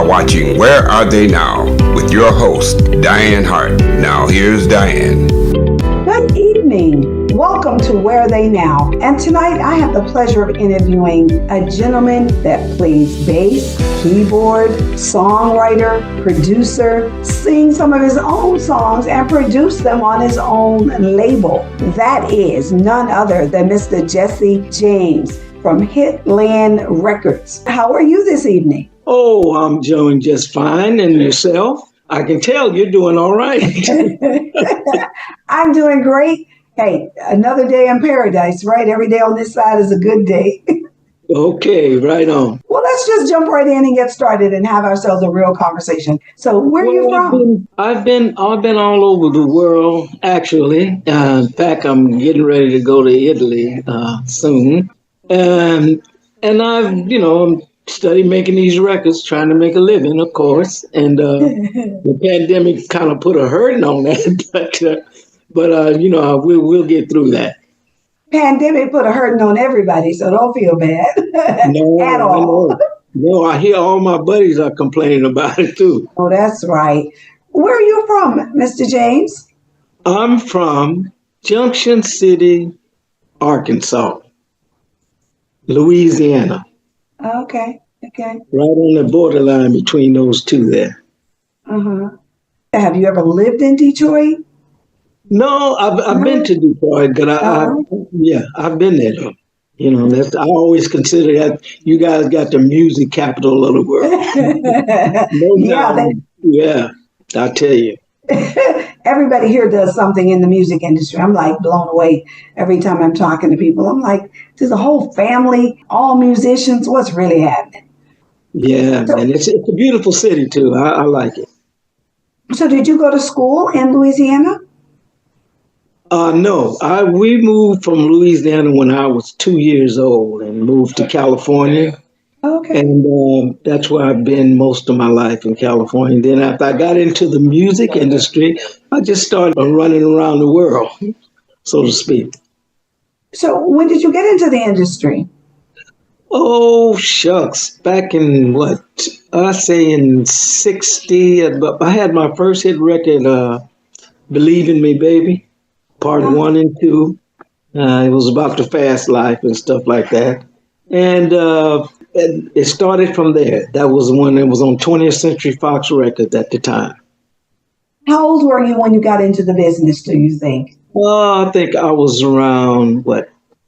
are watching Where Are They Now with your host, Dianne Hart. Now here's Dianne. Good evening. Welcome to Where Are They Now? And tonight I have the pleasure of interviewing a gentleman that plays bass, keyboard, songwriter, producer, sings some of his own songs, and produce them on his own label. That is none other than Mr. Jesse James from Hitland Records. How are you this evening? Oh, I'm doing just fine. And yourself? I can tell you're doing all right. I'm doing great. Hey, another day in paradise, right? Every day on this side is a good day. Okay, right on. Well, let's just jump right in and get started and have ourselves a real conversation. So where are you from? I've been all over the world, actually. In fact, I'm getting ready to go to Italy soon. And I'm studying making these records, trying to make a living, of course. And the pandemic kind of put a hurting on that, but we'll get through that. Pandemic put a hurting on everybody, so don't feel bad at all. No, I hear all my buddies are complaining about it too. Oh, that's right. Where are you from, Mr. James? I'm from Junction City, Arkansas, Louisiana. Okay. Right on the borderline between those two there. Uh-huh. Have you ever lived in Detroit? No, I've been to Detroit, but I've been there though. I always consider that you guys got the music capital of the world. I tell you. Everybody here does something in the music industry. I'm like blown away every time I'm talking to people. I'm like, there's a whole family, all musicians. What's really happening? Yeah, and it's a beautiful city too. I like it. So did you go to school in Louisiana? No, we moved from Louisiana when I was 2 years old and moved to California. Okay. And that's where I've been most of my life, in California. Then after I got into the music industry, I just started running around the world, so to speak. So when did you get into the industry? Oh, shucks. Back in in 60, I had my first hit record, Believe in Me, Baby, part 1 and 2. It was about the fast life and stuff like that. And it started from there. That was the one that was on 20th Century Fox Records at the time. How old were you when you got into the business, do you think? Well, I think I was around,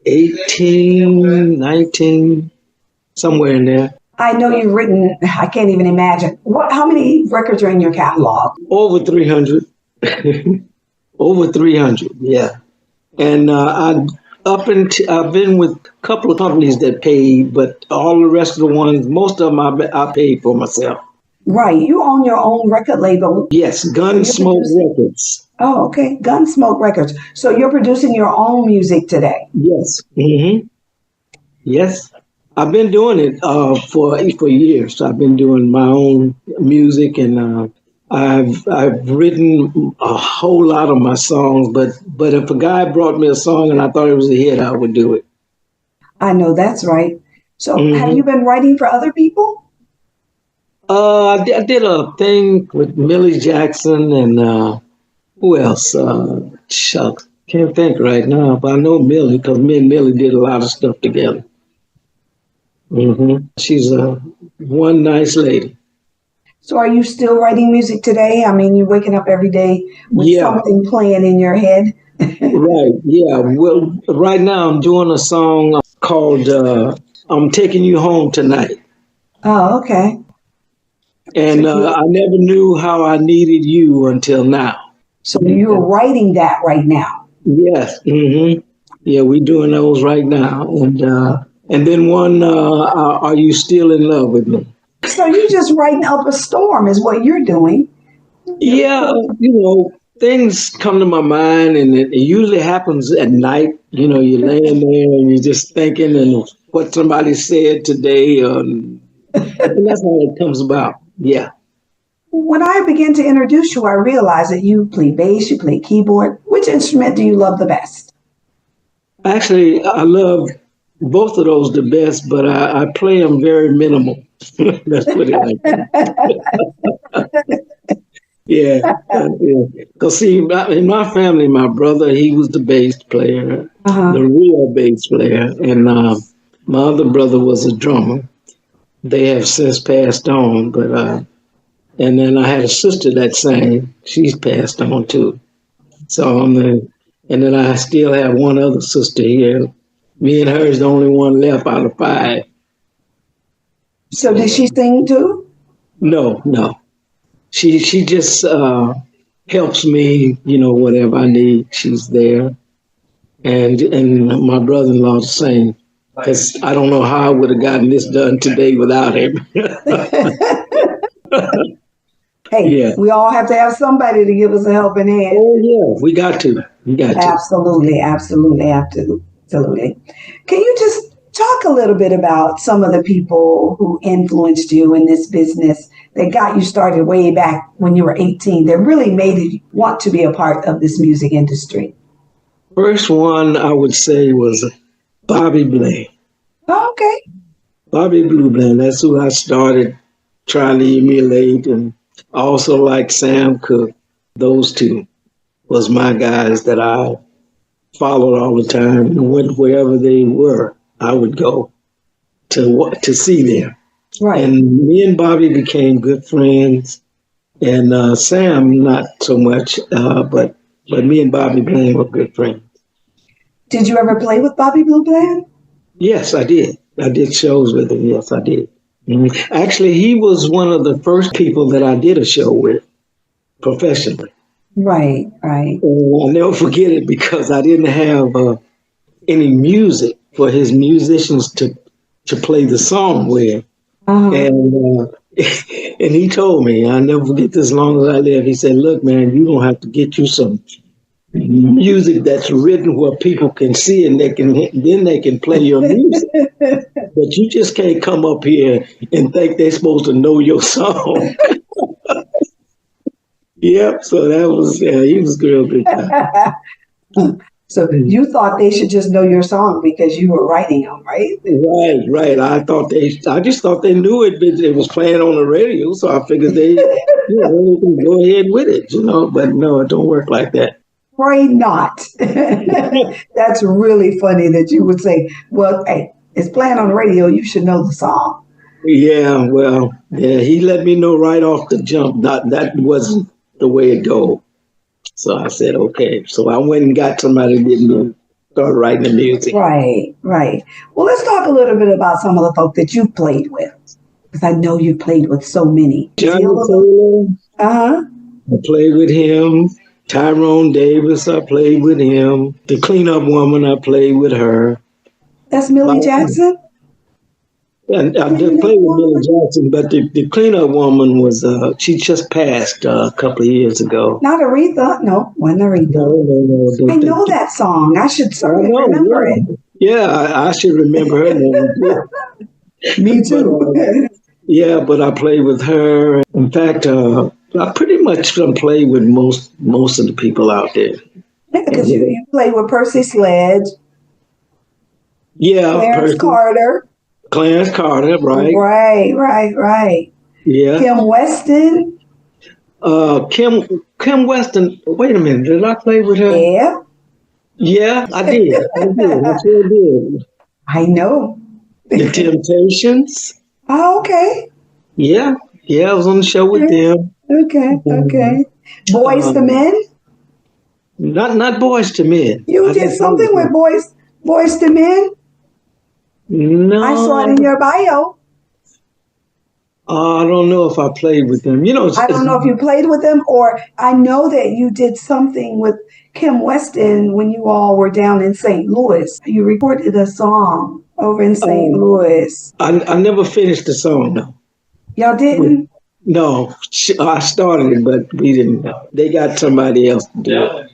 18, 19, somewhere in there. I know you've written, I can't even imagine. How many records are in your catalog? Over 300. Over 300, yeah. And I've been with a couple of companies that paid, but all the rest of the ones, most of them I paid for myself. Right. You own your own record label. Yes, Gunsmoke Records. Oh, okay. Gunsmoke Records. So you're producing your own music today? Yes. Mm-hmm. Yes. I've been doing it for years. I've been doing my own music, and I've written a whole lot of my songs, but if a guy brought me a song and I thought it was a hit, I would do it. I know that's right. So Have you been writing for other people? I did a thing with Millie Jackson and who else? Shucks, can't think right now, but I know Millie because me and Millie did a lot of stuff together. She's one nice lady. So are you still writing music today? I mean, you're waking up every day with something playing in your head. Right, yeah. Well, right now I'm doing a song called I'm Taking You Home Tonight. Oh, okay. And I never knew how I needed you until now. So you're writing that right now? Yes. Yeah, we're doing those right now. And then one, Are You Still in Love with Me? So you're just writing up a storm is what you're doing. Yeah, things come to my mind, and it usually happens at night. You're laying there and you're just thinking and what somebody said today, and that's how it comes about. Yeah. When I began to introduce you, I realized that you play bass, you play keyboard. Which instrument do you love the best? Actually, I love both of those the best, but I play them very minimal. Let's put it like that. Yeah, yeah. Cause see, in my family, my brother he was the bass player, Uh-huh. the real bass player, and my other brother was a drummer. They have since passed on, but and then I had a sister that sang. She's passed on too. So and then I still have one other sister here. Me and her is the only one left out of five. So did she sing too? No, no. She just helps me, whatever I need, she's there. And my brother-in-law the same. Because I don't know how I would have gotten this done today without him. Hey, Yeah. we all have to have somebody to give us a helping hand. Oh yeah, we got to. We got to. Absolutely, absolutely, absolutely. Can you just talk a little bit about some of the people who influenced you in this business that got you started way back when you were 18 that really made you want to be a part of this music industry? First one I would say was Bobby Blaine. Oh, okay. Bobby Blue Bland. That's who I started trying to emulate, and I also like Sam Cooke. Those two was my guys that I followed all the time. And went wherever they were, I would go to see them. Right. And me and Bobby became good friends, and Sam not so much, but me and Bobby Blaine were good friends. Did you ever play with Bobby Blue Bland? Yes, I did. I did shows with him. Yes, I did. Actually, he was one of the first people that I did a show with professionally. Right, right. And I'll never forget it because I didn't have any music for his musicians to play the song with. Uh-huh. And and he told me, I'll never forget this as long as I live. He said, "Look, man, you're gonna have to get you some music that's written where people can see and they can play your music. But you just can't come up here and think they're supposed to know your song." Yep. So that was he was a real good guy. So you thought they should just know your song because you were writing them, right? Right, right. I just thought they knew it, but it was playing on the radio, so I figured they can go ahead with it, But no, it don't work like that. Pray not. That's really funny that you would say, well, hey, it's playing on the radio. You should know the song. Yeah, well, yeah, he let me know right off the jump that wasn't the way it goes. So I said, okay. So I went and got somebody that didn't start writing the music. Right, right. Well, let's talk a little bit about some of the folk that you've played with, because I know you've played with so many. Johnny Taylor, Uh-huh. I played with him. Tyrone Davis, I played with him. The Cleanup Woman, I played with her. That's Millie Jackson? And I did play with Millie Jackson, but the Cleanup Woman was, she just passed a couple of years ago. Not Aretha. No, wasn't Aretha. No. I know that song. I should certainly remember it. Yeah, I should remember her name. Me too. But I played with her. In fact, I pretty much played with most of the people out there. Yeah, because you played with Percy Sledge. Yeah, Clarence Carter. Clarence Carter, right? Right. Yeah. Kim Weston. Kim Weston. Wait a minute, did I play with her? Yeah. Yeah, I did. I sure did. I know. The Temptations. Oh, okay. Yeah, I was on the show with them. Okay. Boys to Men. Not Boys to Men. You did something with Boys to Men. No, I saw it in your bio. I don't know if I played with them. I don't know if you played with them, or I know that you did something with Kim Weston when you all were down in St. Louis. You recorded a song over in St. Louis. I never finished the song, though. Y'all didn't? No, I started it, but we didn't. They got somebody else to do it.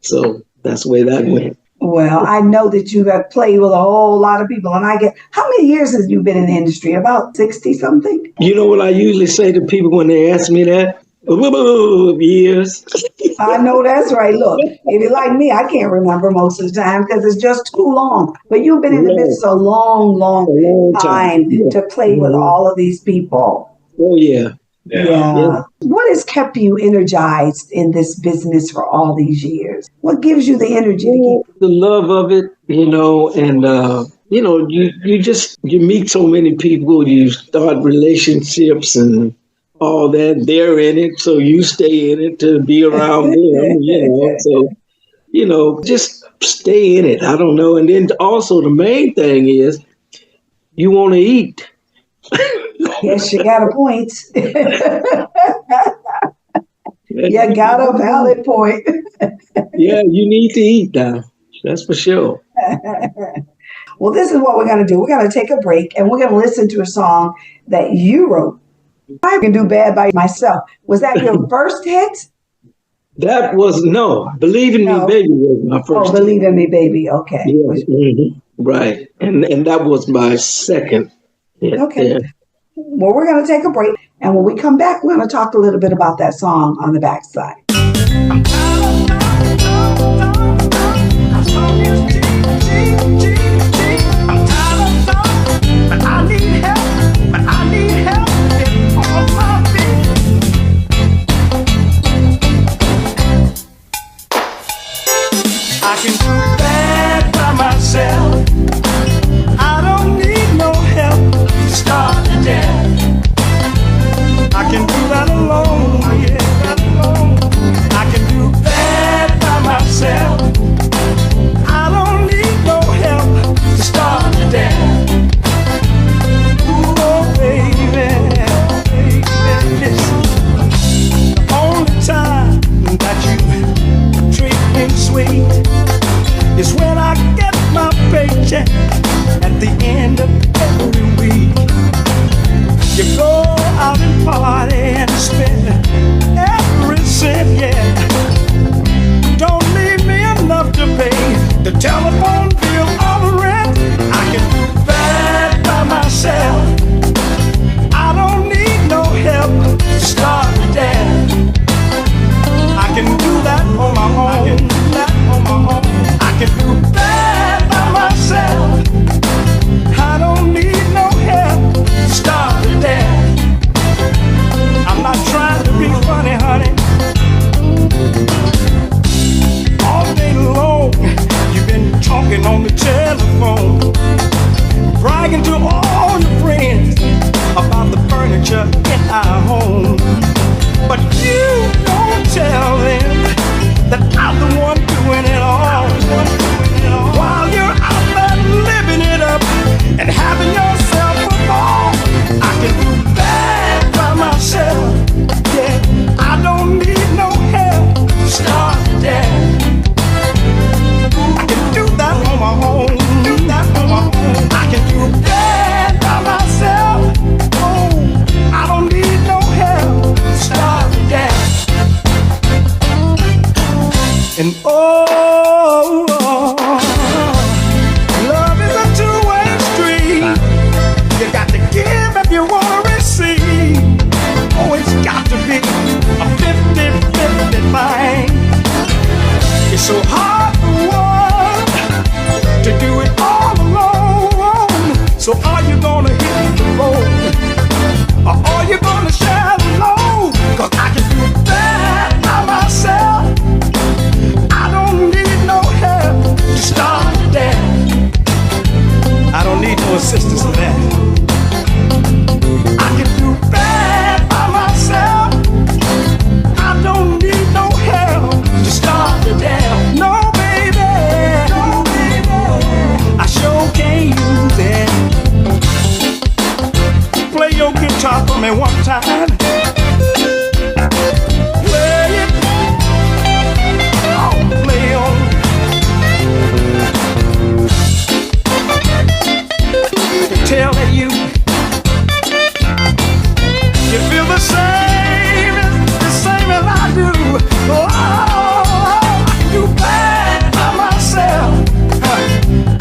So that's the way that went. Well, I know that you have played with a whole lot of people, and how many years have you been in the industry? About 60 something? You know what I usually say to people when they ask me that? Years. I know that's right. Look, if you're like me, I can't remember most of the time because it's just too long. But you've been in the Right. business a long, A long long time. time Yeah. to play with Mhm. all of these people. Oh yeah. Yeah. Yeah. What has kept you energized in this business for all these years? What gives you the energy to keep? The love of it, and you meet so many people, you start relationships and all that. They're in it, so you stay in it to be around them. So just stay in it. I don't know. And then also the main thing is you want to eat. Yes, you got a point. You got a valid point. Yeah, you need to eat now. That's for sure. Well, this is what we're going to do. We're going to take a break and we're going to listen to a song that you wrote. I can do bad by myself. Was that your first hit? That was no. Believe in Me, No. Baby was my Oh, first hit. believe in me, baby. Okay. Yeah, right. And that was my second hit. Okay. Yeah. Well, we're going to take a break. And when we come back, we're going to talk a little bit about that song on the backside. I can do that by myself. I don't need no help to start the day. I can do that alone, yeah, that alone. I can do that by myself. I don't need no help to start the day. Ooh, oh, baby, listen. The only time that you treat me sweet is when I get my paycheck at the end of every week. You go out and party and spend every cent, yeah. Don't leave me enough to pay the telephone bill or the rent. I can do that by myself. I don't need no help to start the day. I can do that on my own. I can do that on my own. I can do that by myself. I don't need no help to start the day. I'm not trying to be funny, honey. All day long, you've been talking on the telephone, bragging to all your friends about the furniture in our home. But you don't tell them that I'm the one doing it all. While you're out there living it up and having yourself a ball, I can do that by myself. Yeah, I don't need no help to start the day. I can do that on my own. Do that on my own. I can do that by myself. Oh, I don't need no help to start the day. And oh, love is a two-way street. You got to give if you want to receive. Oh, it's got to be a 50-50 thing. It's so hard for one to do it all alone. So are you gonna hit the road? Or are you gonna share the load? 'Cause I can do that by myself. I don't need no help to start the day. I don't need no assistance for that. I can do that by myself. I don't need no help to start the day. No, baby. No, baby. I sure can't use it. Play your guitar for me one time. Play it. Oh, play on. To tell that you feel the same as I do. Oh, I can do that by myself.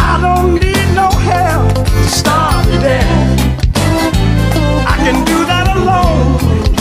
I don't need no help to start the day. I can do that alone.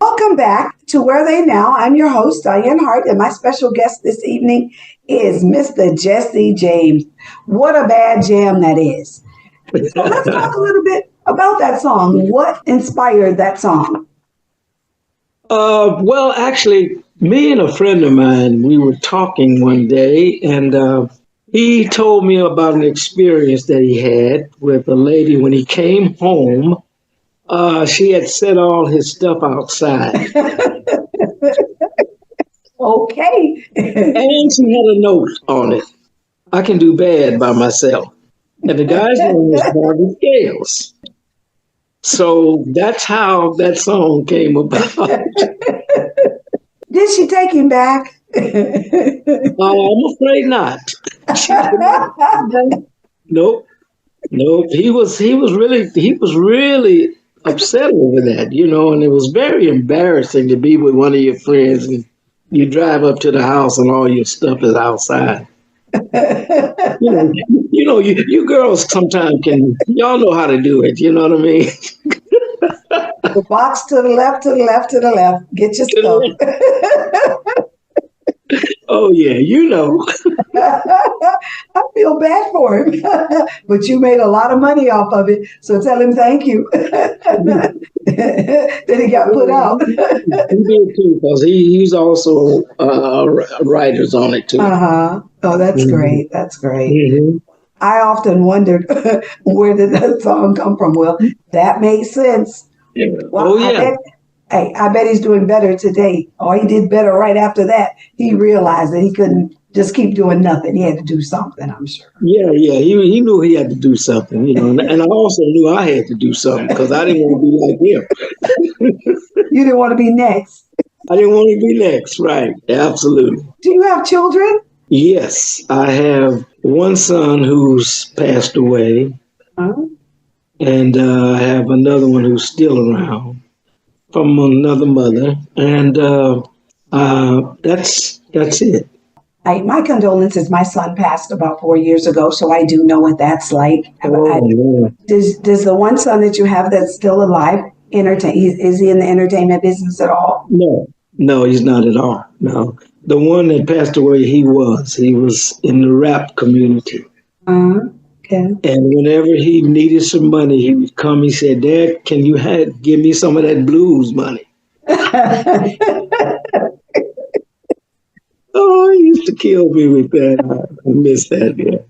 Welcome back to Where They Now. I'm your host, Dianne Hart, and my special guest this evening is Mr. Jesse James. What a bad jam that is. So let's talk a little bit about that song. What inspired that song? Well, actually, me and a friend of mine, we were talking one day, and he told me about an experience that he had with a lady when he came home. She had set all his stuff outside. Okay. And she had a note on it. I can do bad by myself. And the guy's name was Bobby Gales. So that's how that song came about. Did she take him back? I'm afraid not. Nope. Nope. He was really upset over that, and it was very embarrassing to be with one of your friends and you drive up to the house and all your stuff is outside. You girls sometimes y'all know how to do it, you know what I mean? The box to the left, to the left, to the left. Get your stuff. Oh, yeah, I feel bad for him, but you made a lot of money off of it, so tell him thank you. Then he got put out. He did too, because he's also writers on it too. Oh, that's great. That's great. Mm-hmm. I often wondered where did that song come from. Well, that makes sense. Yeah. Well, yeah. I bet he's doing better today. Or he did better right after that. He realized that he couldn't just keep doing nothing. He had to do something, I'm sure. Yeah. He knew he had to do something, and I also knew I had to do something because I didn't want to be like him. You didn't want to be next. I didn't want to be next, right? Absolutely. Do you have children? Yes, I have one son who's passed away, and I have another one who's still around from another mother, and that's it. My condolences. My son passed about 4 years ago, so I do know what that's like. Does the one son that you have that's still alive is he in the entertainment business at all? No, he's not at all. No, the one that passed away, he was in the rap community. Okay. And whenever he needed some money, he would come. He said, "Dad, can you give me some of that blues money?" Oh, he used to kill me with that. I miss that. Yeah,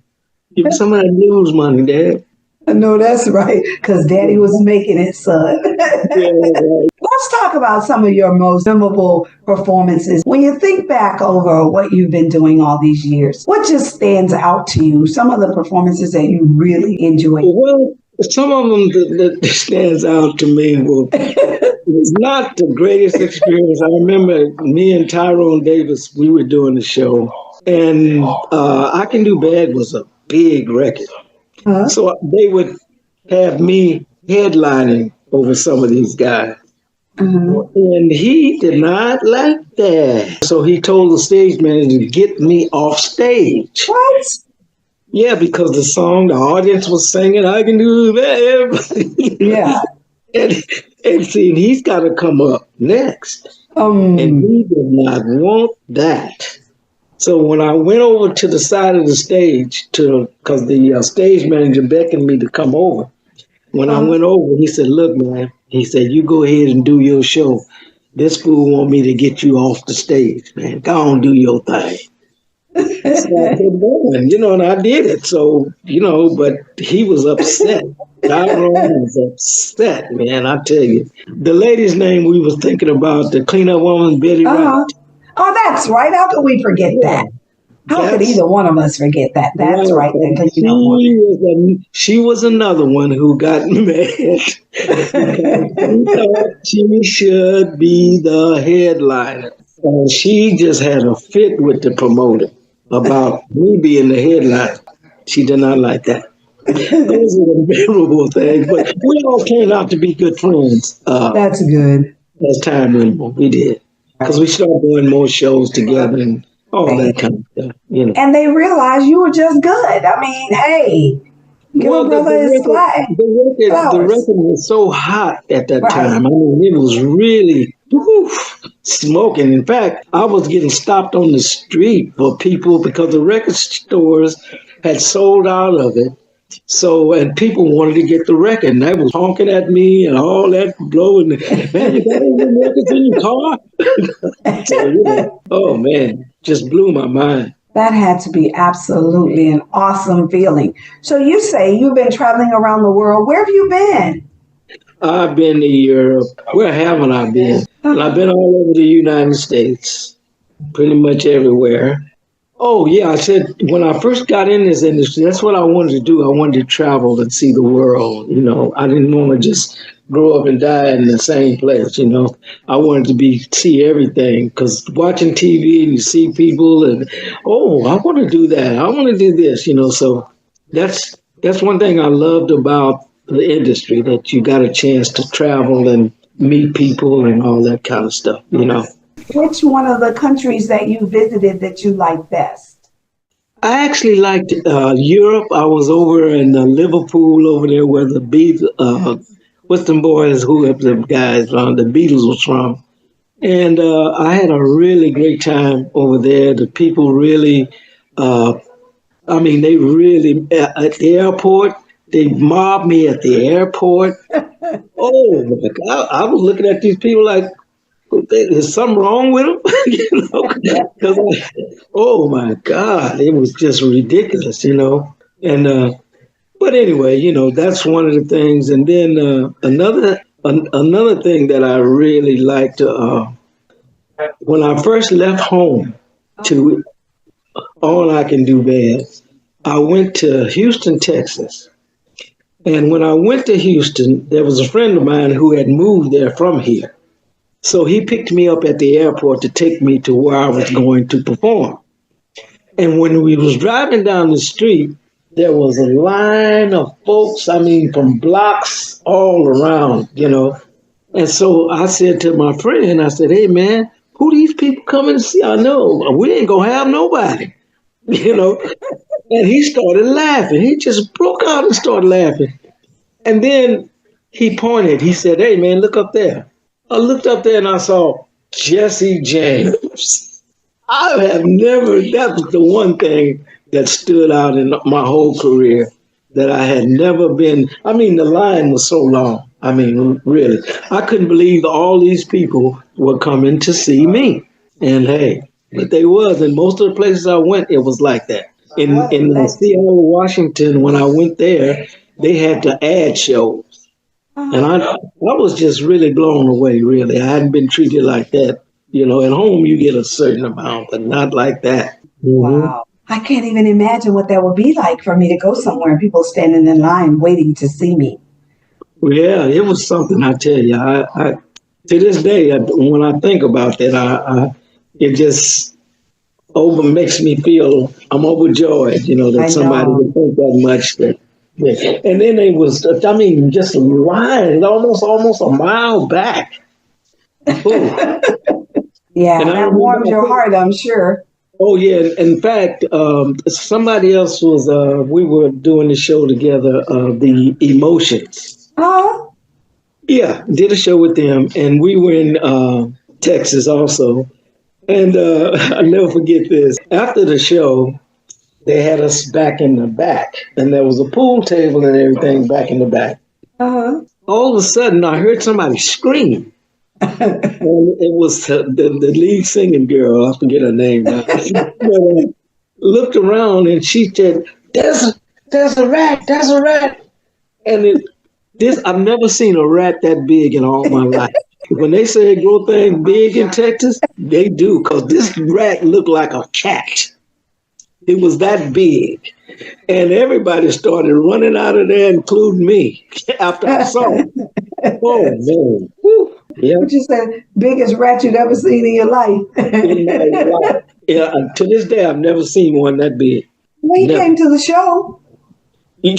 give me some of that blues money, Dad. I know that's right, because Daddy was making it, son. Yeah, right. Let's talk about some of your most memorable performances. When you think back over what you've been doing all these years, what just stands out to you? Some of the performances that you really enjoyed. Well, some of them that stands out to me was not the greatest experience. I remember me and Tyrone Davis, we were doing the show, and I Can Do Bad was a big record. So they would have me headlining over some of these guys. And he did not like that. So he told the stage manager to get me off stage. What? Yeah, because the audience was singing, I can do that. Yeah. and see, he's got to come up next. And he did not want that. So when I went over to the side of the stage, because the stage manager beckoned me to come over, when I went over, he said, "Look, man," he said, "you go ahead and do your show. This fool want me to get you off the stage, man. Go on, do your thing." So I kept going, and I did it. So, but he was upset. Tyrone was upset, man, I tell you. The lady's name we was thinking about, the cleanup woman, Betty Wright. Oh, that's right. How could we forget that? How could either one of us forget that? That's right. She was another one who got mad because she thought she should be the headliner. And she just had a fit with the promoter about me being the headliner. She did not like that. Those are the memorable things, but we all turned out to be good friends. That's good. As time went on, we did. Because we started doing more shows together and all that kind of stuff, And they realized you were just good. I mean, hey, Give a Well, brother his slack. the Flowers. record was so hot at that Right. time. I mean, it was really smoking. In fact, I was getting stopped on the street for people because the record stores had sold out of it. So, and people wanted to get the record, and they was honking at me and all that, blowing. Man, you got any more records in your car? So, oh man, just blew my mind. That had to be absolutely an awesome feeling. So you say you've been traveling around the world. Where have you been? I've been to Europe. Where haven't I been? And I've been all over the United States, pretty much everywhere. Oh, yeah, I said when I first got in this industry, that's what I wanted to do. I wanted to travel and see the world. I didn't want to just grow up and die in the same place. I wanted to see everything because watching TV and you see people and, oh, I want to do that. I want to do this. So that's one thing I loved about the industry, that you got a chance to travel and meet people and all that kind of stuff. Which one of the countries that you visited that you like best? I actually liked Europe. I was over in Liverpool, over there where the Beatles, what's them boys, who have the guys, the Beatles was from. And I had a really great time over there. The people really, they really, at the airport, they mobbed me at the airport. Oh, my God. I was looking at these people like, is something wrong with them? Oh my God, it was just ridiculous. And but anyway, that's one of the things. And then another thing that I really liked, when I first left home to All I Can Do Bad, I went to Houston, Texas. And when I went to Houston, there was a friend of mine who had moved there from here. So he picked me up at the airport to take me to where I was going to perform. And when we was driving down the street, there was a line of folks, from blocks all around. And so I said to my friend, I said, hey man, who these people coming to see? I know we ain't gonna have nobody, you know. And he started laughing. He just broke out and started laughing. And then he pointed, he said, hey man, look up there. I looked up there and I saw Jesse James. That was the one thing that stood out in my whole career, that I had never been. The line was so long. Really, I couldn't believe all these people were coming to see me. And hey, but they was. In most of the places I went, it was like that. In Seattle, Washington, when I went there, they had the ad shows. And I was just really blown away, really. I hadn't been treated like that. At home you get a certain amount, but not like that. Wow. I can't even imagine what that would be like for me to go somewhere and people standing in line waiting to see me. Yeah, it was something, I tell you. I to this day, when I think about that, it just makes me feel I'm overjoyed, that somebody would think that much. Yeah. And then it was, just a line, almost a mile back. Yeah, and that warmed your heart, I'm sure. Oh, yeah. In fact, somebody else was, we were doing the show together, The Emotions. Oh. Yeah, did a show with them. And we were in Texas also. And I'll never forget this. After the show, they had us back in the back, and there was a pool table and everything back in the back. Uh-huh. All of a sudden, I heard somebody scream. And it was the lead singing girl. I forget her name now. Looked around and she said, "There's a rat! There's a rat!" And I've never seen a rat that big in all my life. When they say they grow things big in Texas, they do, because this rat looked like a cat. It was that big. And everybody started running out of there, including me, after I saw it. Oh, man. Woo. Yeah. What you said, biggest rat you'd ever seen in your life. In my life. Yeah, to this day, I've never seen one that big. Well, he came to the show. Yeah,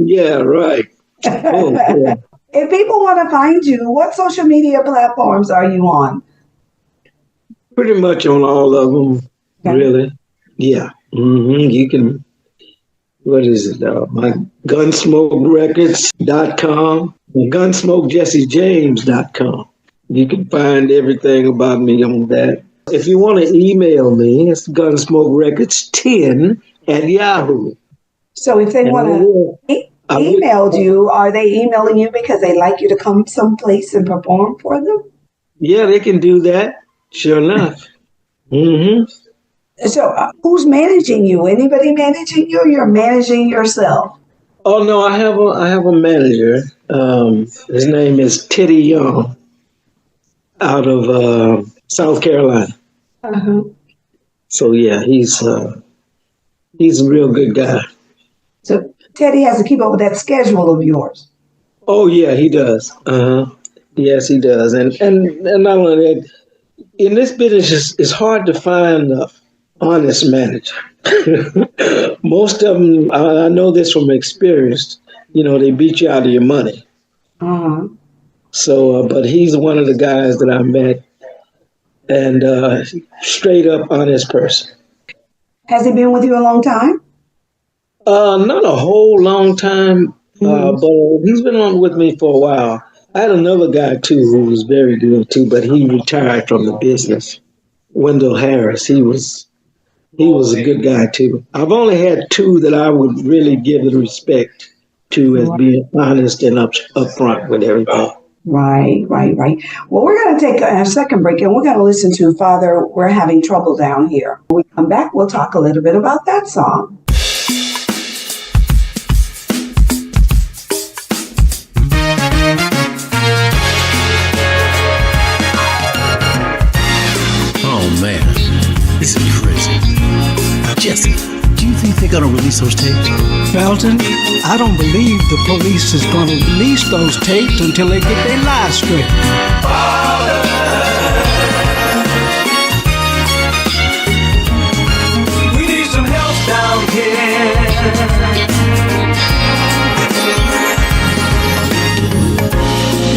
yeah, right. Oh, yeah. If people want to find you, what social media platforms are you on? Pretty much on all of them, Okay. really. Yeah. You can, what is it? My gunsmokerecords.com, gunsmokejessiejames.com. You can find everything about me on that. If you want to email me, it's gunsmokerecords10@yahoo. So if they And want to I will- email you, are they emailing you because they like you to come someplace and perform for them? Yeah, they can do that. Sure enough. So who's managing you? Anybody managing you? Or you're managing yourself? Oh no, I have a manager. His name is Teddy Young, out of South Carolina. Uh-huh. So yeah, he's a real good guy. So Teddy has to keep up with that schedule of yours. Oh yeah, he does. Yes, he does. And not only that, in this business, it's hard to find an honest manager. Most of them, I know this from experience. They beat you out of your money. Uh-huh. So, but he's one of the guys that I met, and straight up honest person. Has he been with you a long time? Not a whole long time, but he's been on with me for a while. I had another guy too who was very good too, but he retired from the business. Wendell Harris, he was a good guy too. I've only had two that I would really give the respect to as being honest and upfront with everything. Right. Well, we're going to take a second break and we're going to listen to Father, We're Having Trouble Down Here. When we come back, we'll talk a little bit about that song. Oh man, this is crazy. Jesse, do you think they're gonna release those tapes? Felton, I don't believe the police is going to release those tapes until they get their lives straight. We need some help down here.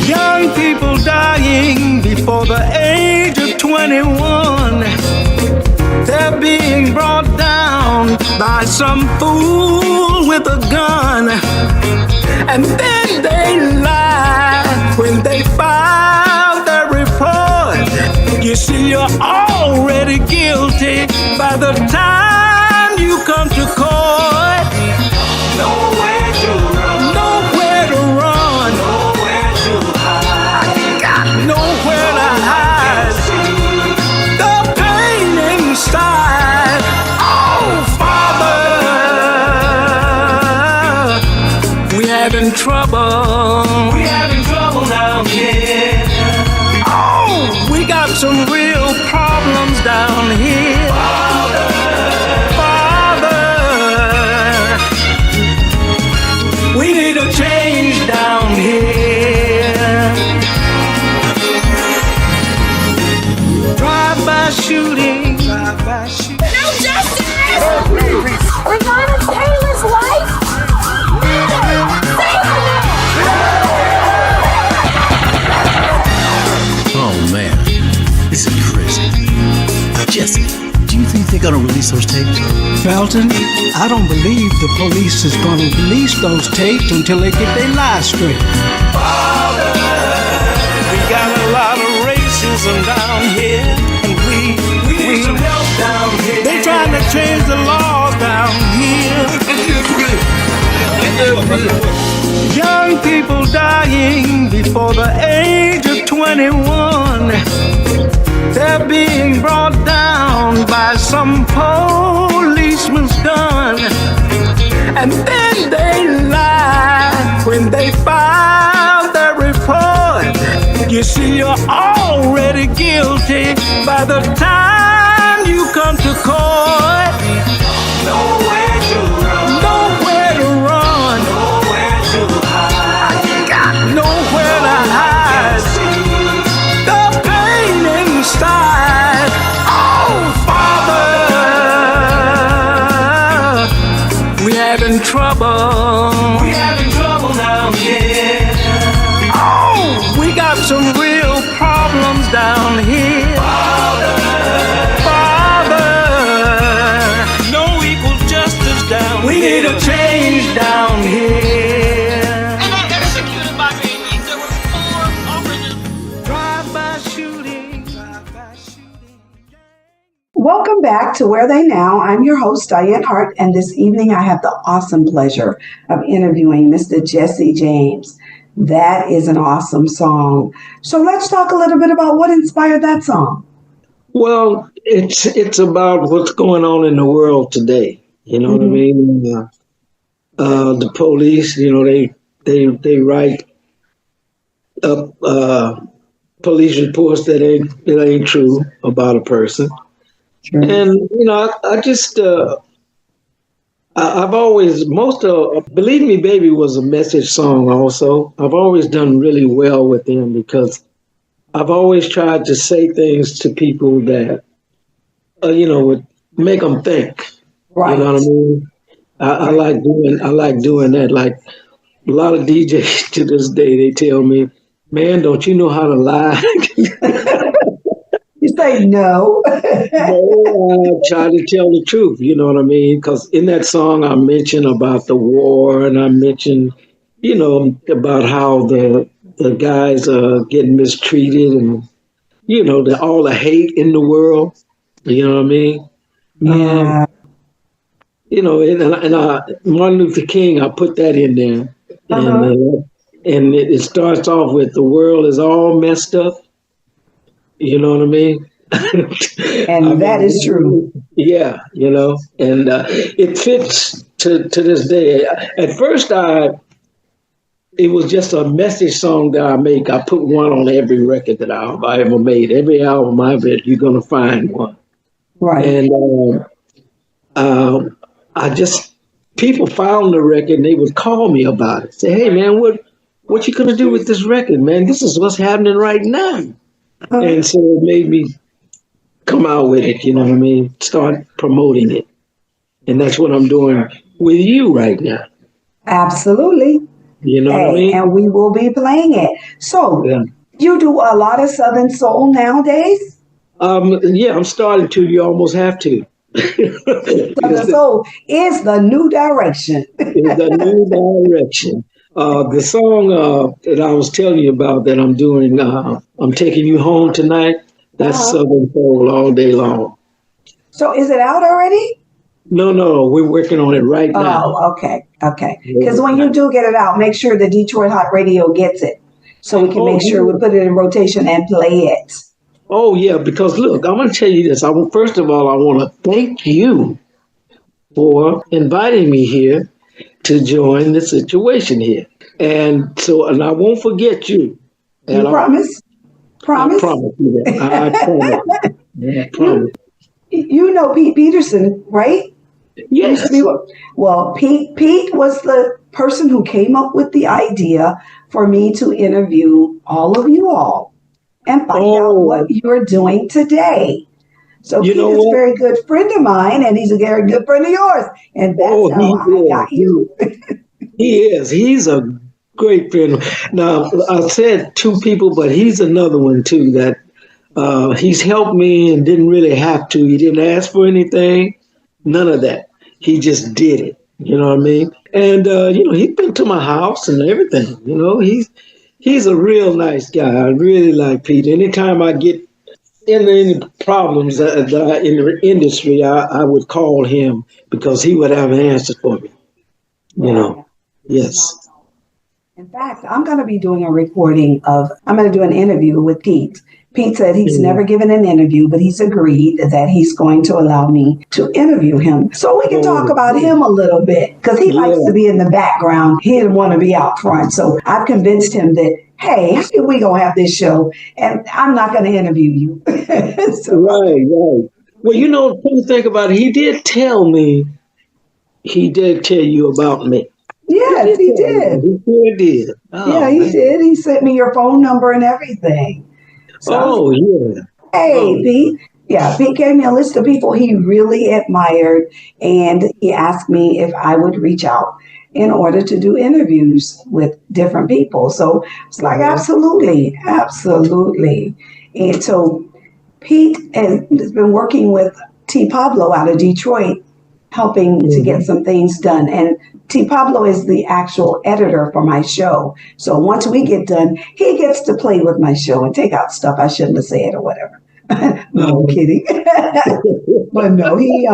Young people dying before the age of 21. They're being brought down by some fool with a gun. And then they lie when they file their report. You see, you're already guilty by the time you come to court. Nowhere to run. Nowhere to run. Nowhere to hide. Got nowhere to hide. The pain inside. Oh, Father, we having trouble. We having trouble down here. Oh, we got some real problems down here. Father, we need a change down here. Drive-by shooting. Drive-by shooting. No justice! Regina Taylor's life matters! Save her now! Oh man, this is crazy. Jesse, do you think they're gonna release those tapes? Felton, I don't believe the police is going to release those tapes until they get their lives straight. We got a lot of racism down here, and we need some help down here. They trying to change the laws down here. Young people dying before the age of 21. They're being brought down by some policeman's gun. And then they lie when they file their report. You see, you're already guilty by the time you come to court. Nowhere to run. Nowhere to run. Nowhere to hide. Got nowhere to hide. The pain inside. Oh, Father, we having trouble. We having trouble down here. Oh, we got some real problems down here. Father, change down here. Executed by me. There were 4 officers. Drive-by shooting. Drive-by shooting. Welcome back to Where They Now. I'm your host, Dianne Hart, and this evening I have the awesome pleasure of interviewing Mr. Jesse James. That is an awesome song. So let's talk a little bit about what inspired that song. Well, it's about what's going on in the world today. You know what I mean? The police, you know, they write up police reports that ain't true about a person. Sure. And you know, I just I've always Believe Me Baby was a message song also. I've always done really well with them because I've always tried to say things to people that you know, would make them think. Right. You know what I mean? I like doing that. Like a lot of DJs to this day, they tell me, "Man, don't you know how to lie?" You say no. No, I try to tell the truth. You know what I mean? Because in that song, I mentioned about the war, and I mentioned, you know, about how the guys are getting mistreated, and you know, all the hate in the world. You know what I mean? Yeah. You know, and Martin Luther King, I put that in there, and it starts off with the world is all messed up. You know what I mean? And that is true. Yeah, you know, and it fits to this day. At first, it was just a message song that I make. I put one on every record that I ever made. Every album I've made, you're gonna find one. Right. And people found the record and they would call me about it. Say, "Hey man, what you gonna do with this record, man? This is what's happening right now." And so it made me come out with it, you know what I mean? Start promoting it. And that's what I'm doing with you right now. Absolutely. You know what I mean? And we will be playing it. So you do a lot of Southern Soul nowadays? Yeah, I'm starting to. You almost have to. Southern Soul is the new direction. It's the new direction. The song that I was telling you about that I'm doing, I'm Taking You Home Tonight, that's Southern Soul all day long. So is it out already? No, we're working on it right now. Oh, okay. Because when you do get it out, make sure the Detroit Hot Radio gets it so we can make sure we put it in rotation and play it. Oh, yeah, because look, I'm going to tell you this. First of all, I want to thank you for inviting me here to join the situation here. And I won't forget you. You promise? Promise? I promise you that. I promise. You know Pete Peterson, right? Yes. Well, Pete was the person who came up with the idea for me to interview all of you all and find out what you're doing today. So Pete is a very good friend of mine, and he's a very good friend of yours. And that's how I got you. He is. He's a great friend. Now, I said 2 people, but he's another one, too, that he's helped me and didn't really have to. He didn't ask for anything. None of that. He just did it. You know what I mean? And, you know, he's been to my house and everything. You know, he's a real nice guy. I really like Pete. Anytime I get in any problems in the industry, I would call him because he would have an answer for me. You know, yes. In fact, I'm going to be doing I'm going to do an interview with Pete. Pete said he's never given an interview, but he's agreed that he's going to allow me to interview him. So we can talk about him a little bit because he likes to be in the background. He didn't want to be out front. So I've convinced him that, hey, we're going to have this show and I'm not going to interview you. Right. Well, you know, to think about it, he did tell you about me. Yes, he did. He sure did. He did. He sent me your phone number and everything. So, hey, Pete. Yeah, Pete gave me a list of people he really admired, and he asked me if I would reach out in order to do interviews with different people. So it's like, absolutely. And so Pete has been working with T. Pablo out of Detroit helping to get some things done. And T. Pablo is the actual editor for my show. So once we get done, he gets to play with my show and take out stuff I shouldn't have said or whatever. No, I'm kidding. But no, he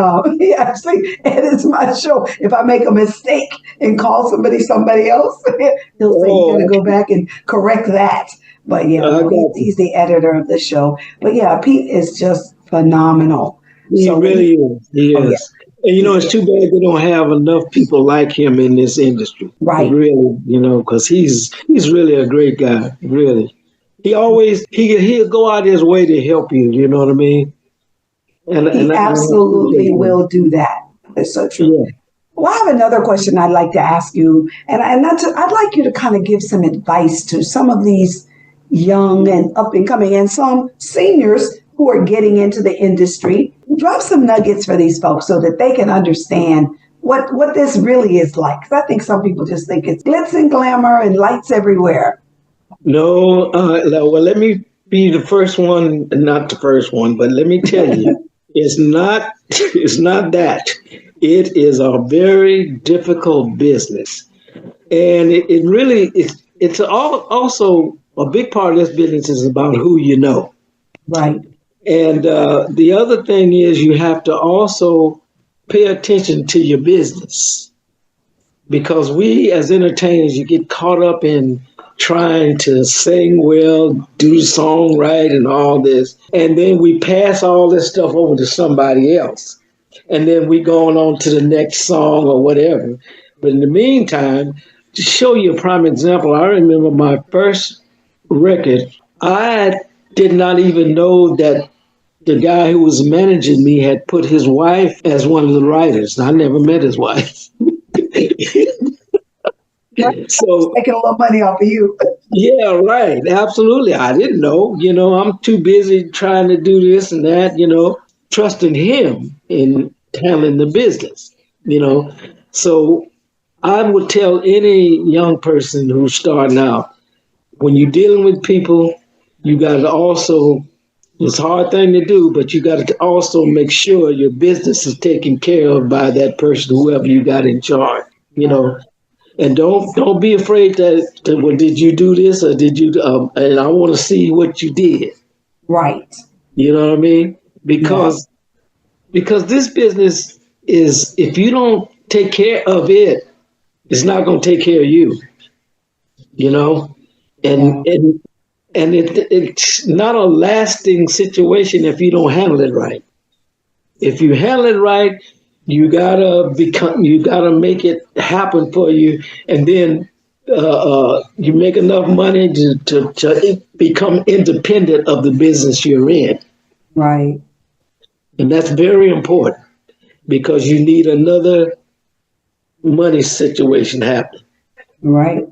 actually edits my show. If I make a mistake and call somebody else, he'll say, you gotta go back and correct that. But yeah, no, he's the editor of the show. But yeah, Pete is just phenomenal. He really is. He is. And it's too bad they don't have enough people like him in this industry. Right. Really, because he's really a great guy. Really. He'll go out his way to help you, you know what I mean? He absolutely will do that. It's so true. Yeah. Well, I have another question I'd like to ask you, and I'd like you to kind of give some advice to some of these young and up and coming and some seniors who are getting into the industry. Drop some nuggets for these folks so that they can understand what this really is like. Because I think some people just think it's glitz and glamour and lights everywhere. No, well, let me be the first one, not the first one, but let me tell you, it's not that. It is a very difficult business. And it really, it's also a big part of this business is about who you know. Right. And the other thing is you have to also pay attention to your business, because we as entertainers, you get caught up in trying to sing well, do the song right and all this. And then we pass all this stuff over to somebody else. And then we go on to the next song or whatever. But in the meantime, to show you a prime example, I remember my first record, I did not even know that the guy who was managing me had put his wife as one of the writers. I never met his wife. So making a little money off of you. Yeah, right. Absolutely. I didn't know. I'm too busy trying to do this and that, trusting him in handling the business, So I would tell any young person who's starting out, when you're dealing with people, you got to also, it's a hard thing to do, but you got to also make sure your business is taken care of by that person, whoever you got in charge, And don't be afraid that well, did you do this or did you? And I want to see what you did. Right. You know what I mean? Because this business is, if you don't take care of it, it's not going to take care of you. And it's not a lasting situation if you don't handle it right. If you handle it right, you gotta make it happen for you, and then you make enough money to become independent of the business you're in. Right. And that's very important, because you need another money situation happen. Right.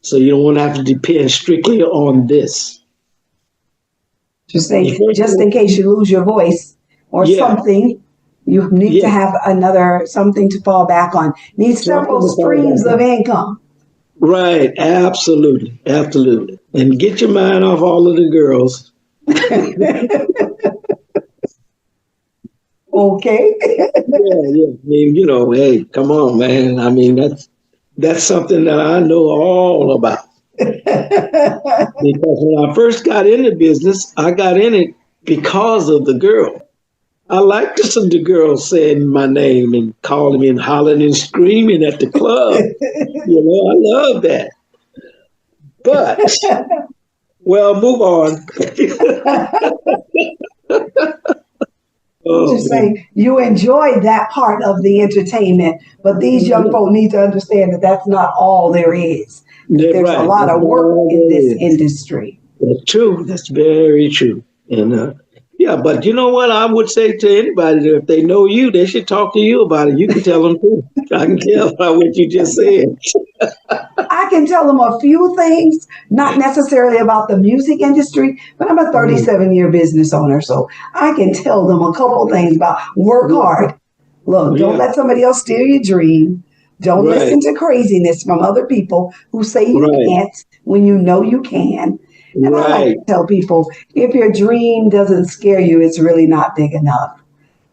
So you don't want to have to depend strictly on this. Just in case you lose your voice or something, you need to have something to fall back on. Need several streams of income. Right. Absolutely. Absolutely. And get your mind off all of the girls. Okay. Yeah. I mean, hey, come on, man. I mean, that's something that I know all about. Because when I first got into business, I got in it because of the girl. I like to see the girls saying my name and calling me and hollering and screaming at the club. I love that. But, well, move on. Just saying, you enjoy that part of the entertainment, but these young folk need to understand that that's not all there is. There's a lot of work in this industry. That's true. That's very true. And but you know what? I would say to anybody that if they know you, they should talk to you about it. You can tell them too. I can tell by what you just said. I can tell them a few things, not necessarily about the music industry, but I'm a 37-year business owner, so I can tell them a couple things about work hard. Look, don't let somebody else steal your dream. Don't listen to craziness from other people who say you can't when you know you can. And I like to tell people, if your dream doesn't scare you, it's really not big enough.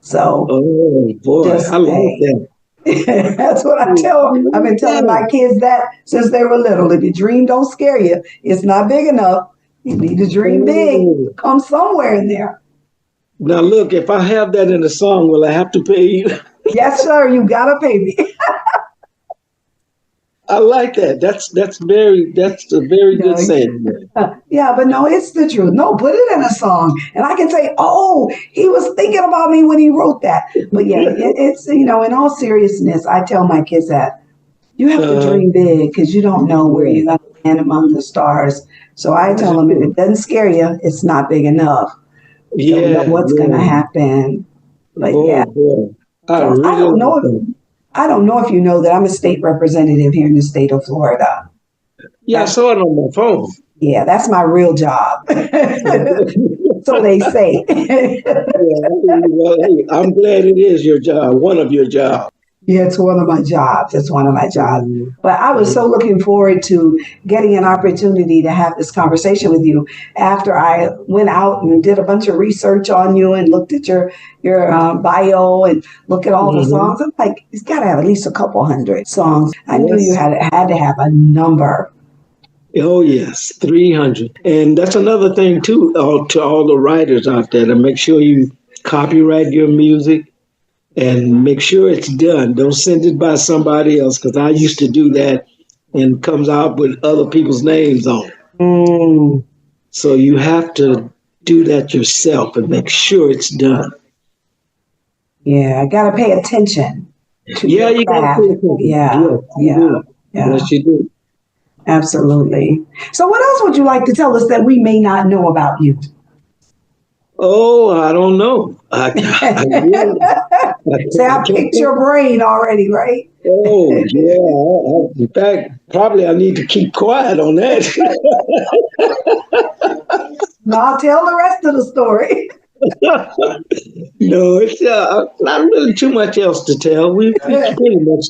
So Oh boy, just I like say. that. That's what I tell them. I've been telling my kids that since they were little. If your dream don't scare you, it's not big enough. You need to dream big. Oh. Come somewhere in there. Now look, if I have that in a song, will I have to pay you? Yes, sir. You gotta pay me. I like that. That's a very good No, saying. yeah, but no, it's the truth. No, put it in a song, and I can say, "Oh, he was thinking about me when he wrote that." But yeah, it's in all seriousness, I tell my kids that you have to Uh, dream big because you don't know where you're going to land among the stars. So I tell them, if it doesn't scare you, it's not big enough. You don't know yeah, what's going to yeah. happen. But Boy, yeah, boy. I so I really don't like know. that. I don't know if you know that I'm a state representative here in the state of Florida. Yeah, I That's saw it on my phone. Yeah, that's my real job. So they say. Yeah, well, hey, I'm glad it is your job, one of your jobs. Yeah, it's one of my jobs. It's one of my jobs. Mhm. But I was so looking forward to getting an opportunity to have this conversation with you after I went out and did a bunch of research on you and looked at your bio and look at all the Mhm. songs. I'm like, he's got to have at least a couple hundred songs. I knew you Yes. had to have a number. Oh, yes, 300. And that's another thing, too, to all the writers out there to make sure you copyright your music and make sure it's done. Don't send it by somebody else because I used to do that and it comes out with other people's names on it. Mm, So you have to do that yourself and make sure it's done. yeah, I got to pay attention to Yeah, your you got to pay craft. attention. Yeah, Yes, you yeah, do. yeah. Yes, you do. Absolutely. So, what else would you like to tell us that we may not know about you? Oh, I don't know. I really, Say, I I can't picked think. your brain already, right? Oh, yeah. In fact, probably I need to keep quiet on that. Now, I'll tell the rest of the story. No, it's not really too much else to tell. We pretty much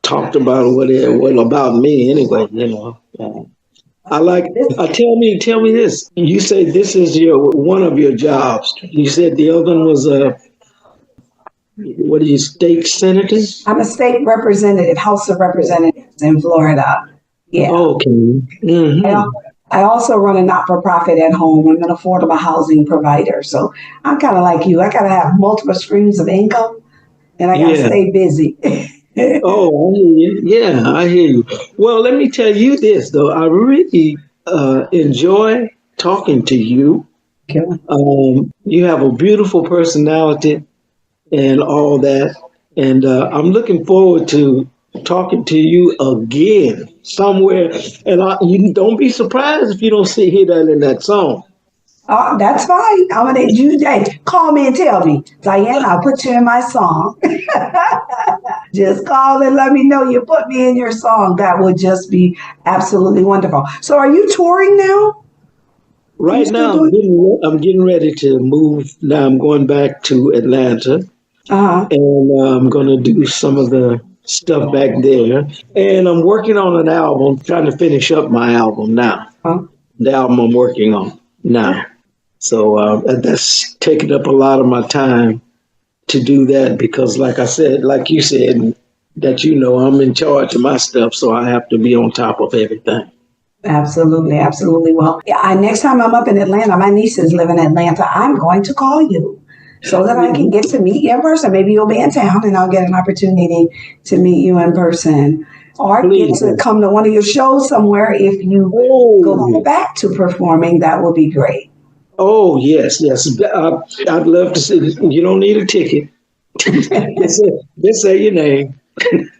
talked about what about me anyway. I like. Tell me this. You say this is your one of your jobs. You said the other one was what are you, state senator? I'm a state representative, House of Representatives in Florida. Yeah. Okay. I, al- Mm-hmm. I also run a not for profit at home. I'm an affordable housing provider. So, I'm kind of like you. I got to have multiple streams of income and I got to Yeah. stay busy. Oh, I hear you. Yeah, I hear you. Well, let me tell you this though. I really enjoy talking to you. You have a beautiful personality and all that, and I'm looking forward to talking to you again somewhere. And you don't be surprised if you don't hear that in that song. That's fine. I'm gonna call me and tell me, Diane, I'll put you in my song. Just call and let me know you put me in your song. That would just be absolutely wonderful. So, are you touring now? Are you Right still now, doing? I'm getting ready to move. Now I'm going back to Atlanta, Uh and I'm going to do some of the stuff back there. And I'm working on an album, trying to finish up my album now. huh. The album I'm working on now. So that's taking up a lot of my time to do that because, like I said, like you said, that I'm in charge of my stuff, so I have to be on top of everything. Absolutely, absolutely. Well, yeah. Next time I'm up in Atlanta, my nieces live in Atlanta. I'm going to call you so that I can get to meet you in person. Maybe you'll be in town, and I'll get an opportunity to meet you in person, or get Please. to come to one of your shows somewhere. If you go Oh, back to performing, that would be great. oh yes, yes. I'd love to see. You don't need a ticket. Just say your name, and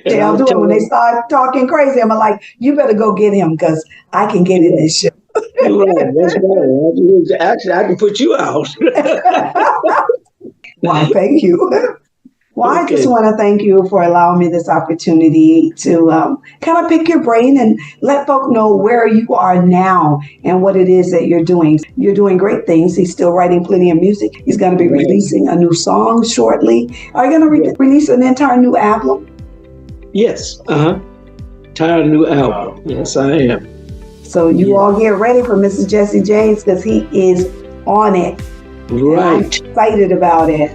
They'll I'll do it tell when they them. start talking crazy. I'm like, you better go get him because I can get in Yeah, this show. you're right. That's right. Actually, I can put you out. Well, thank you. Well, I just Okay. want to thank you for allowing me this opportunity to kind of pick your brain and let folk know where you are now and what it is that you're doing. You're doing great things. He's still writing plenty of music. He's going to be Right. releasing a new song shortly. Are you going to Yeah. release an entire new album? Yes. Entire new album. Yes, I am. So you Yeah. all get ready for Mrs. Jesse James because he is on it. And I'm excited about it.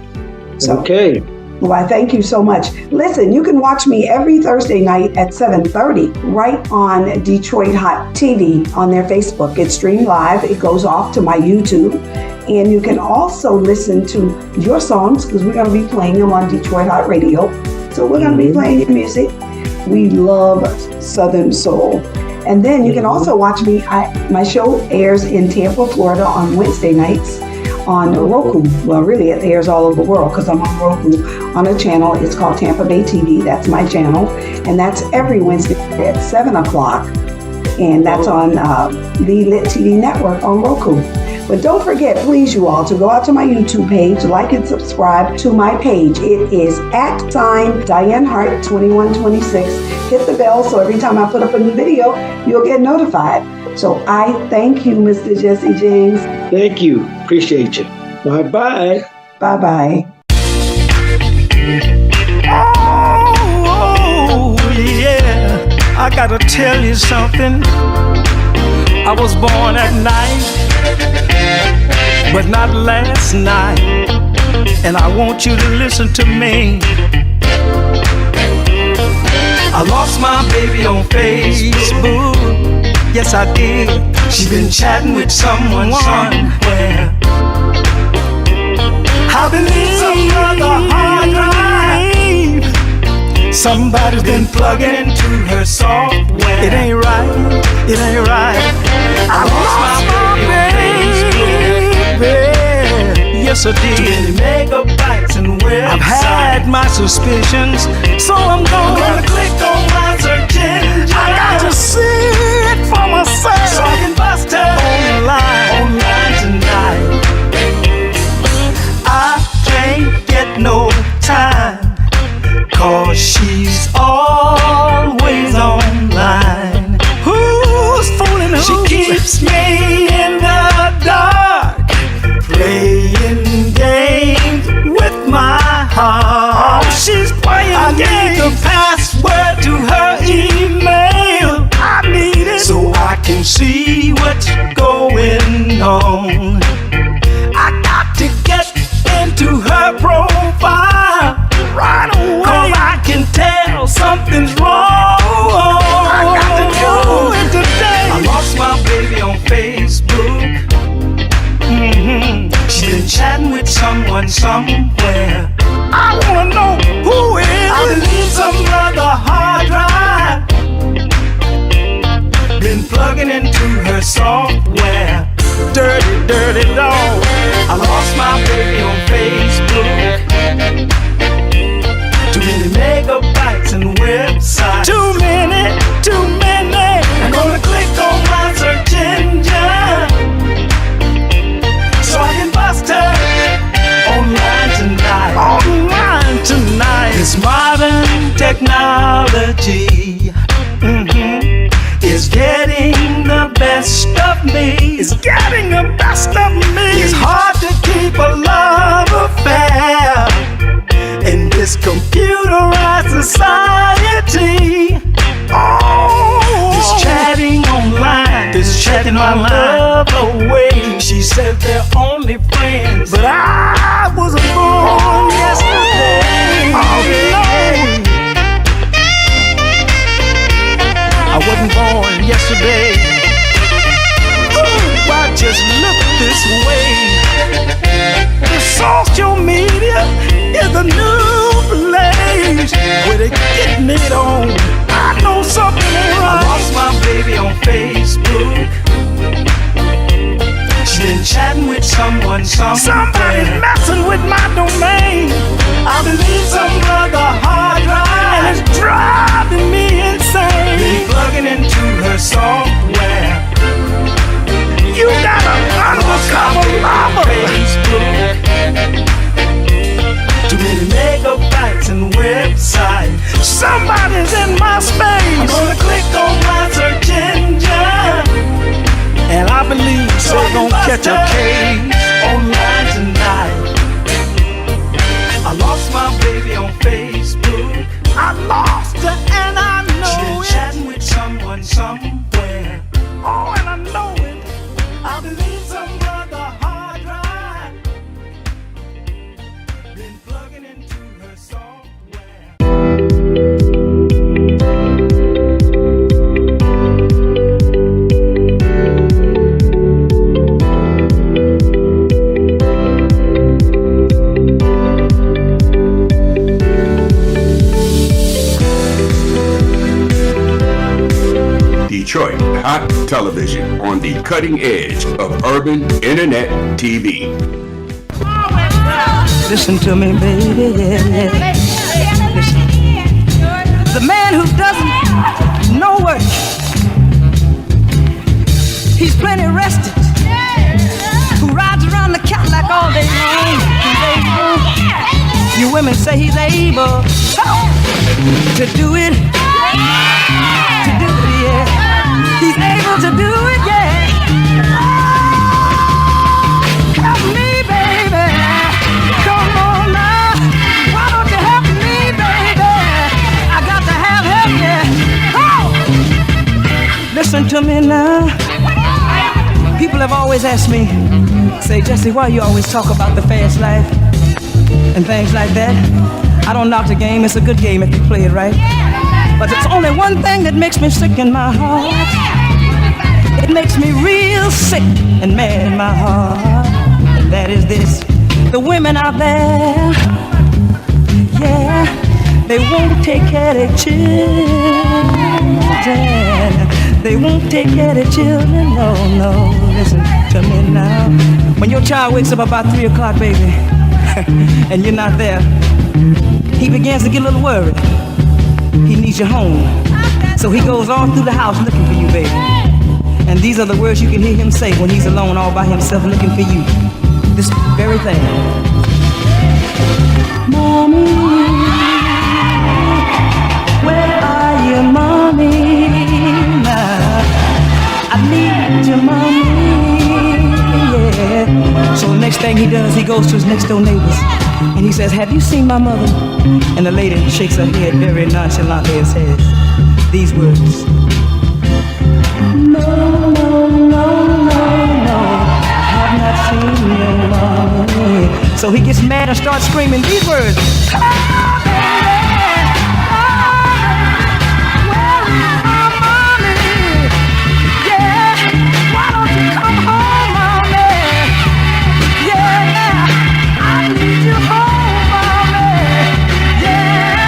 So, Okay. well, I thank you so much. Listen, you can watch me every Thursday night at 7:30 right on Detroit Hot TV on their Facebook. It's streamed live. It goes off to my YouTube. And you can also listen to your songs because we're going to be playing them on Detroit Hot Radio. So we're going to be playing your music. We love Southern Soul. And then you can also watch me. My show airs in Tampa, Florida on Wednesday nights on Roku. Well, really, it airs all over the world because I'm on Roku on a channel. It's called Tampa Bay TV. That's my channel. And that's every Wednesday at 7 o'clock. And that's on the Lit TV network on Roku. But don't forget, please, you all, to go out to my YouTube page, like and subscribe to my page. It is @Dianne Hart 2126. Hit the bell so every time I put up a new video, you'll get notified. So I thank you, Mr. Jesse James. Thank you. Appreciate you. Bye-bye. Bye-bye. Oh, yeah. I gotta tell you something. I was born at night, but not last night. And I want you to listen to me. I lost my baby on Facebook. Yes, I did. She's been chatting with someone somewhere. I believe some other hard drive. Somebody's been plugging into her software. It ain't right. It ain't right. I lost my baby. Yes, I did. Too many megabytes and websites. I've had my suspicions, so I'm gonna click on my search engine. I got to see it for myself, so I can bust her online tonight. I can't get no time, 'cause she's always online. Who's fooling who? She keeps me in the dark, playing games with my heart. Oh, she's playing games. I need the password to her email. I need it so I can see what's going on. I got to get into her profile right away, 'cause I can tell something's wrong. I got to do it today. I lost my baby on Facebook. She's been chatting with someone somewhere. I wanna know who it is. I believe some other hard drive. Been plugging into her software. Dirty, dirty dog. I lost my baby on Facebook. Too many megabytes and websites. Too many. I'm gonna click on my search engine, so I can bust her online tonight. This modern technology is getting the best of me. It's getting the best of me. It's hard to keep a love affair in this computerized society. Oh, this chatting online, this chatting online, love away. She said they're only friends, but I wasn't born yesterday. Oh no, I wasn't born yesterday. Ooh, I just look this way. The social media is the new place where they get me on. I know something ain't right. I lost my baby on Facebook. She's been chatting with someone somewhere. Somebody's messing with my domain. I believe some other hard drive, and it's driving me insane. Been plugging into her software. You got an undercover lover. Facebook. Too many megabytes and websites. Somebody's in my space. I'm gonna click on my search engine, and I believe they're gonna catch a case online tonight. I lost my baby on Facebook. I lost her and I know she's been chatting with someone somewhere. Oh, and I know it. I believe some other hard drive. Detroit Hot Television on the cutting edge of urban internet TV. Listen to me, baby, yeah. Listen. The man who doesn't know work, he's plenty rested, who rides around the Cadillac all day long. You women say he's able to do it, yeah. He's able to do it, yeah. Help me, baby. Come on now. Why don't you help me, baby? I got to have help, yeah. Oh! Listen to me now. People have always asked me, say, Jesse, why you always talk about the fast life and things like that? I don't knock the game. It's a good game if you play it right. But it's only one thing that makes me sick in my heart. It makes me real sick and mad in my heart. And that is this. The women out there, yeah, they won't take care of their children. They won't take care of their children, no. Listen to me now. When your child wakes up about 3 o'clock, baby, and you're not there, he begins to get a little worried. He needs you home. So he goes all through the house looking for you, baby. And these are the words you can hear him say when he's alone all by himself looking for you. This very thing. Mommy, where are you, mommy? Now, I need you, mommy, yeah. So the next thing he does, he goes to his next door neighbors and he says, have you seen my mother? And the lady shakes her head very nonchalantly and says these words. No, I've not seen your mommy. So he gets mad and starts screaming these words. Oh, baby, where is my mommy? Yeah, why don't you come home, mommy? Yeah, I need you home, mommy. Yeah,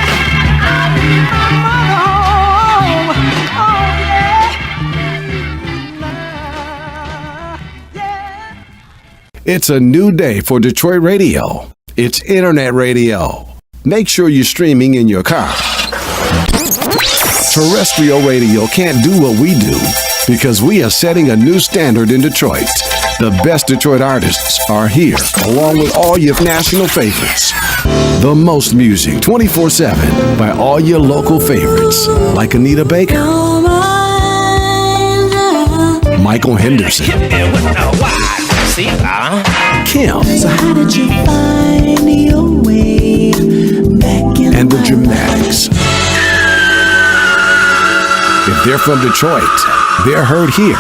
I need my mother home. Oh, yeah. It's a new day for Detroit radio. It's internet radio. Make sure you're streaming in your car. Terrestrial radio can't do what we do because we are setting a new standard in Detroit. The best Detroit artists are here, along with all your national favorites. The most music 24/7 by all your local favorites, like Anita Baker, Michael Henderson, Kim, So how did you find your way back in and the Dramatics. If they're from Detroit, they're heard here.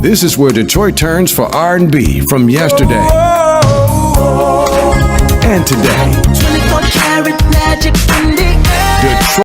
This is where Detroit turns for R&B from yesterday and today. 24 karat magic in the air. Detroit